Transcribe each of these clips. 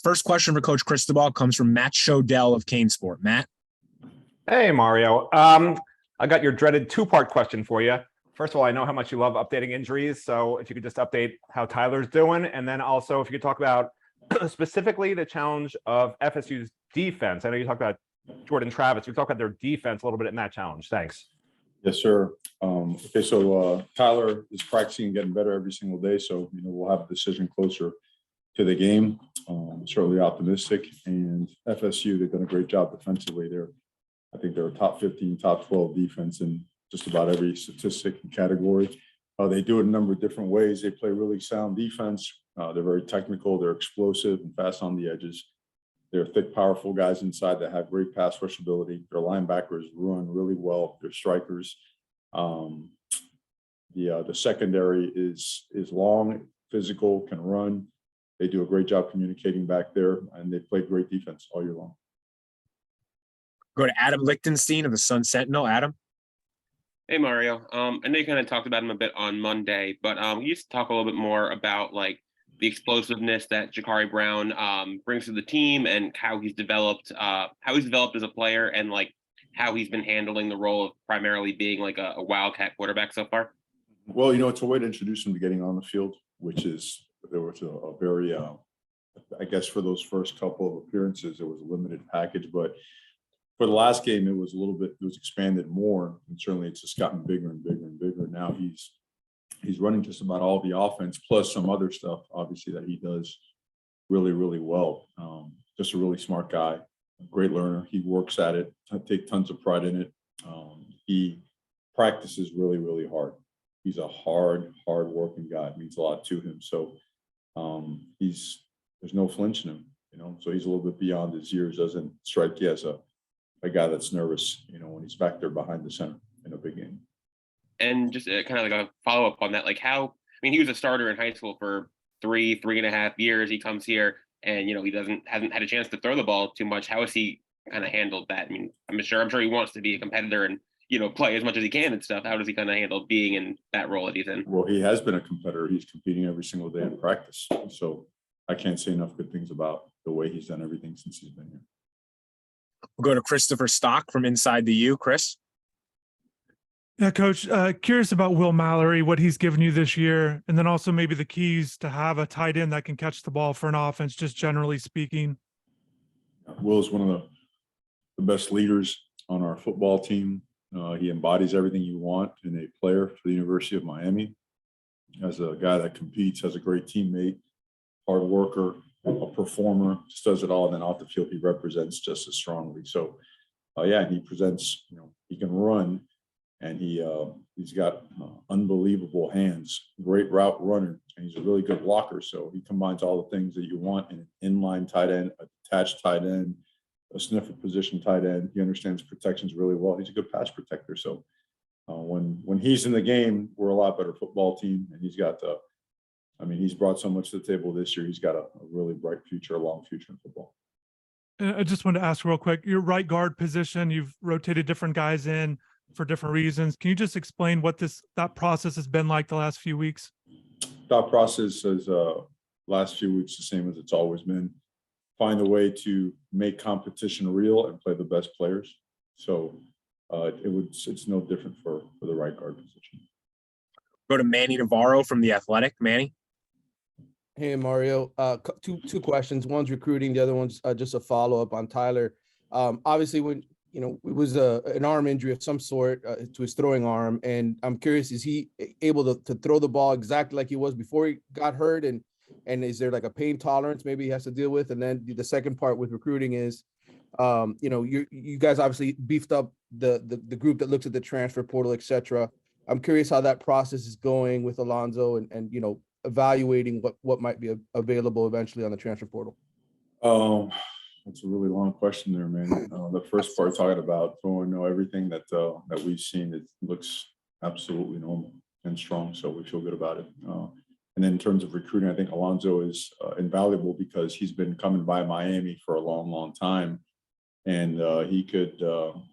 First question for Coach Cristobal comes from Matt Shodell of Kane Sport. Matt. Hey, Mario. I got your dreaded two-part question for you. First of all, I know how much you love updating injuries. So if you could just update how Tyler's doing. And then also if you could talk about specifically the challenge of FSU's defense. I know you talked about Jordan Travis. We talked about their defense a little bit in that challenge. Thanks. Yes, sir. Okay, so Tyler is practicing and getting better every single day. So, we'll have a decision closer to the game. Certainly optimistic. And FSU, they've done a great job defensively. I think they're a top 15, top 12 defense in just about every statistic and category. They do it a number of different ways. They play really sound defense. They're very technical. They're explosive and fast on the edges. They're thick, powerful guys inside that have great pass rush ability. Their linebackers run really well. They're strikers. The secondary is long, physical, can run. They do a great job communicating back there, and they play great defense all year long. Go to Adam Lichtenstein of the Sun Sentinel. Adam. Hey, Mario. I know you kind of talked about him a bit on Monday, but you used to talk a little bit more about the explosiveness that Jakari Brown brings to the team and how he's developed as a player and how he's been handling the role of primarily being a wildcat quarterback so far. Well, it's a way to introduce him to getting on the field, which is there was a very, I guess for those first couple of appearances, it was a limited package, but for the last game, it was expanded more, and certainly it's just gotten bigger and bigger and bigger. Now he's running just about all the offense, plus some other stuff, obviously, that he does really, really well. Just a really smart guy, great learner. He works at it, take tons of pride in it. He practices really, really hard. He's a hard working guy. It means a lot to him. So there's no flinch in him, so he's a little bit beyond his years. Doesn't strike you as a guy that's nervous, when he's back there behind the center in a big game. And just kind of a follow-up on that, he was a starter in high school for 3.5 years. He comes here and, he hasn't had a chance to throw the ball too much. How has he kind of handled that? I'm sure he wants to be a competitor and, play as much as he can and stuff. How does he kind of handle being in that role that he's in? Well, he has been a competitor. He's competing every single day in practice. So I can't say enough good things about the way he's done everything since he's been here. We'll go to Christopher Stock from Inside the U. Chris. Yeah, Coach, curious about Will Mallory, what he's given you this year, and then also maybe the keys to have a tight end that can catch the ball for an offense, just generally speaking. Will is one of the best leaders on our football team. He embodies everything you want in a player for the University of Miami. As a guy that competes, has a great teammate, hard worker, a performer, just does it all. And then off the field, he represents just as strongly. So, he presents, he can run, and he's got unbelievable hands, great route runner, and he's a really good blocker. So he combines all the things that you want in an inline tight end, attached tight end, a sniffer position tight end. He understands protections really well. He's a good pass protector. So when he's in the game, we're a lot better football team, and he's got he's brought so much to the table this year. He's got a really bright future, a long future in football. I just wanted to ask real quick, your right guard position, you've rotated different guys in for different reasons. Can you just explain what that process has been like the last few weeks? That process is last few weeks the same as it's always been. Find a way to make competition real and play the best players. So it's no different for the right guard position. Go to Manny Navarro from The Athletic. Manny. Hey, Mario. Two questions. One's recruiting. The other one's just a follow-up on Tyler. Obviously, when it was an arm injury of some sort to his throwing arm, and I'm curious, is he able to throw the ball exactly like he was before he got hurt? And is there a pain tolerance maybe he has to deal with? And then the second part with recruiting is, you guys obviously beefed up the group that looks at the transfer portal, et cetera. I'm curious how that process is going with Alonzo and evaluating what might be available eventually on the transfer portal. That's a really long question there, man. The first part talking about throwing everything that we've seen, it looks absolutely normal and strong, so we feel good about it. And then in terms of recruiting, I think Alonzo is invaluable because he's been coming by Miami for a long, long time, and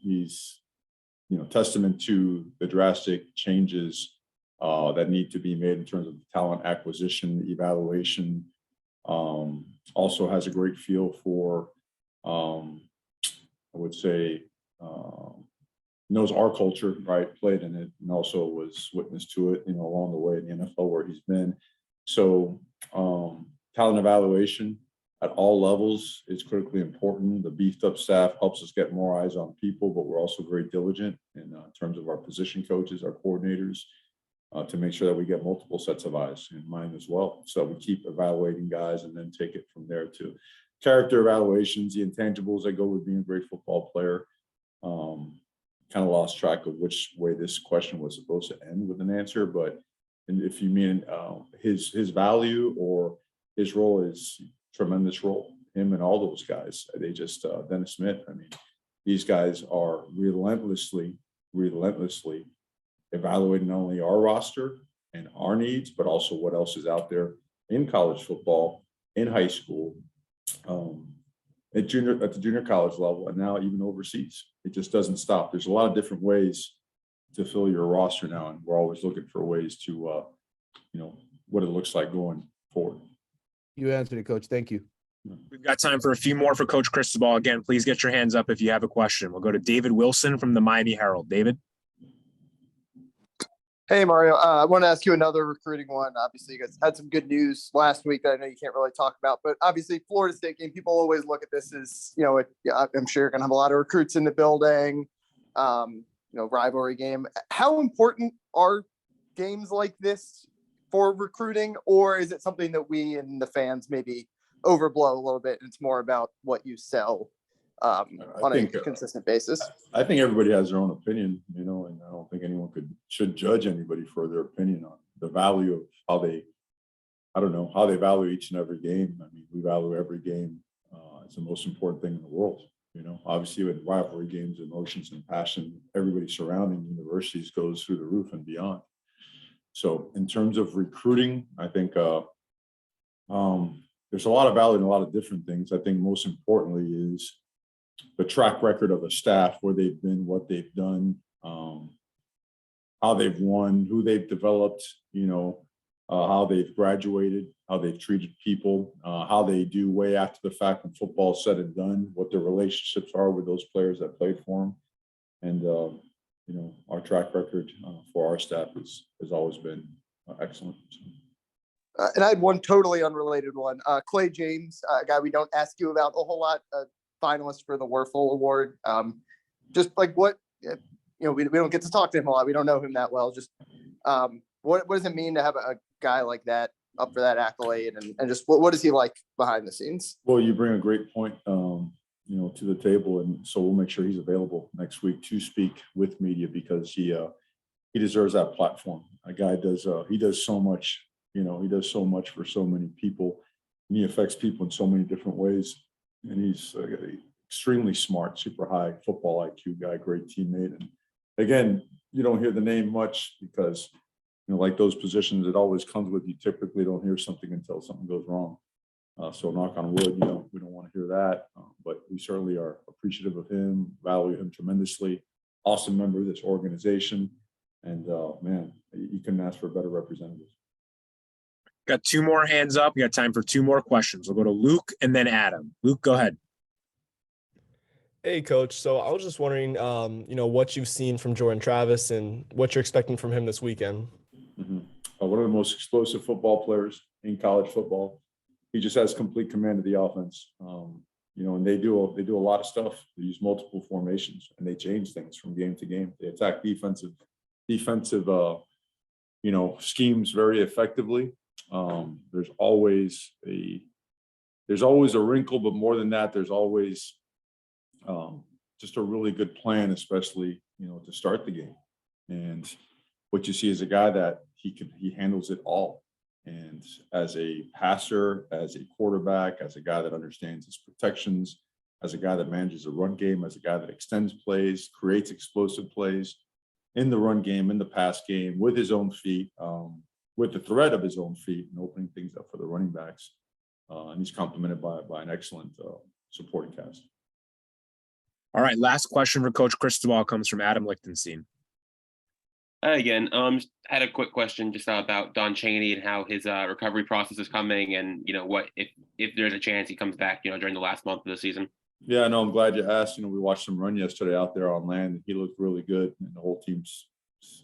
he's testament to the drastic changes that need to be made in terms of talent acquisition, evaluation, Also has a great feel for, I would say, knows our culture, right? Played in it, and also was witness to it, along the way in the NFL where he's been. So talent evaluation at all levels is critically important. The beefed up staff helps us get more eyes on people, but we're also very diligent in terms of our position coaches, our coordinators, to make sure that we get multiple sets of eyes in mind as well. So we keep evaluating guys and then take it from there to character evaluations, the intangibles that go with being a great football player. Kind of lost track of which way this question was supposed to end with an answer, but if you mean his value or his role, is tremendous role. Him and all those guys, they just Dennis Smith. I mean, these guys are relentlessly evaluating not only our roster and our needs, but also what else is out there in college football, in high school, at the junior college level, and now even overseas. It just doesn't stop. There's a lot of different ways to fill your roster now, and we're always looking for ways to, what it looks like going forward. You answered it, Coach. Thank you. We've got time for a few more for Coach Cristobal. Again, please get your hands up if you have a question. We'll go to David Wilson from the Miami Herald. David. Hey, Mario. I want to ask you another recruiting one. Obviously, you guys had some good news last week that I know you can't really talk about, but obviously Florida State game, people always look at this as, I'm sure you're going to have a lot of recruits in the building, rivalry game. How important are games like this for recruiting, or is it something that we and the fans maybe overblow a little bit? And it's more about what you sell on a consistent basis. I think everybody has their own opinion, and I don't think anyone should judge anybody for their opinion on the value of how they value each and every game. I mean, we value every game. It's the most important thing in the world. Obviously with rivalry games, emotions and passion, everybody surrounding universities goes through the roof and beyond. So in terms of recruiting, I think there's a lot of value in a lot of different things. I think most importantly is the track record of a staff, where they've been, what they've done, how they've won, who they've developed, how they've graduated, how they've treated people, how they do way after the fact when football's said and done, what their relationships are with those players that played for them. And, our track record for our staff has always been excellent. And I had one totally unrelated one. Clay James, a guy we don't ask you about a whole lot, finalist for the Werfel Award. Just like what, we don't get to talk to him a lot. We don't know him that well. Just what does it mean to have a guy like that up for that accolade, and just what is he like behind the scenes? Well, you bring a great point, to the table, and so we'll make sure he's available next week to speak with media, because he deserves that platform. A guy does so much, he does so much for so many people, and he affects people in so many different ways. And he's extremely smart, super high football IQ guy, great teammate. And again, you don't hear the name much because, like those positions, it always comes with, you typically don't hear something until something goes wrong. So knock on wood, we don't want to hear that, but we certainly are appreciative of him, value him tremendously. Awesome member of this organization. And man, you couldn't ask for a better representative. Got two more hands up. We got time for two more questions. We'll go to Luke and then Adam. Luke, go ahead. Hey, Coach. So I was just wondering, what you've seen from Jordan Travis and what you're expecting from him this weekend. Mm-hmm. One of the most explosive football players in college football. He just has complete command of the offense. And they do a lot of stuff. They use multiple formations and they change things from game to game. They attack defensive, schemes very effectively. There's always a wrinkle, but more than that, there's always just a really good plan, especially, to start the game. And what you see is a guy that he handles it all. And as a passer, as a quarterback, as a guy that understands his protections, as a guy that manages a run game, as a guy that extends plays, creates explosive plays in the run game, in the pass game, with his own feet, with the threat of his own feet, and opening things up for the running backs. And he's complemented by an excellent supporting cast. All right, last question for Coach Cristobal comes from Adam Lichtenstein. Hi again. Just had a quick question just about Don Cheney and how his recovery process is coming, and what if there's a chance he comes back, during the last month of the season. Yeah, no, I'm glad you asked. We watched him run yesterday out there on land, and he looked really good, and the whole team's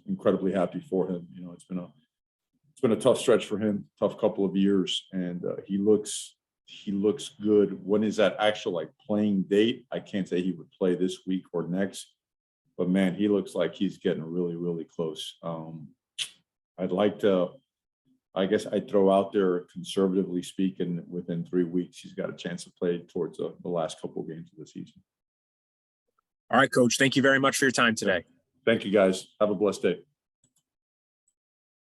incredibly happy for him. It's been a tough stretch for him, tough couple of years, and he looks good. When is that actual playing date? I can't say he would play this week or next, but man, he looks like he's getting really, really close. I'd like to, I guess I'd throw out there, conservatively speaking, within 3 weeks, he's got a chance to play towards the last couple of games of the season. All right, Coach. Thank you very much for your time today. Thank you, guys. Have a blessed day.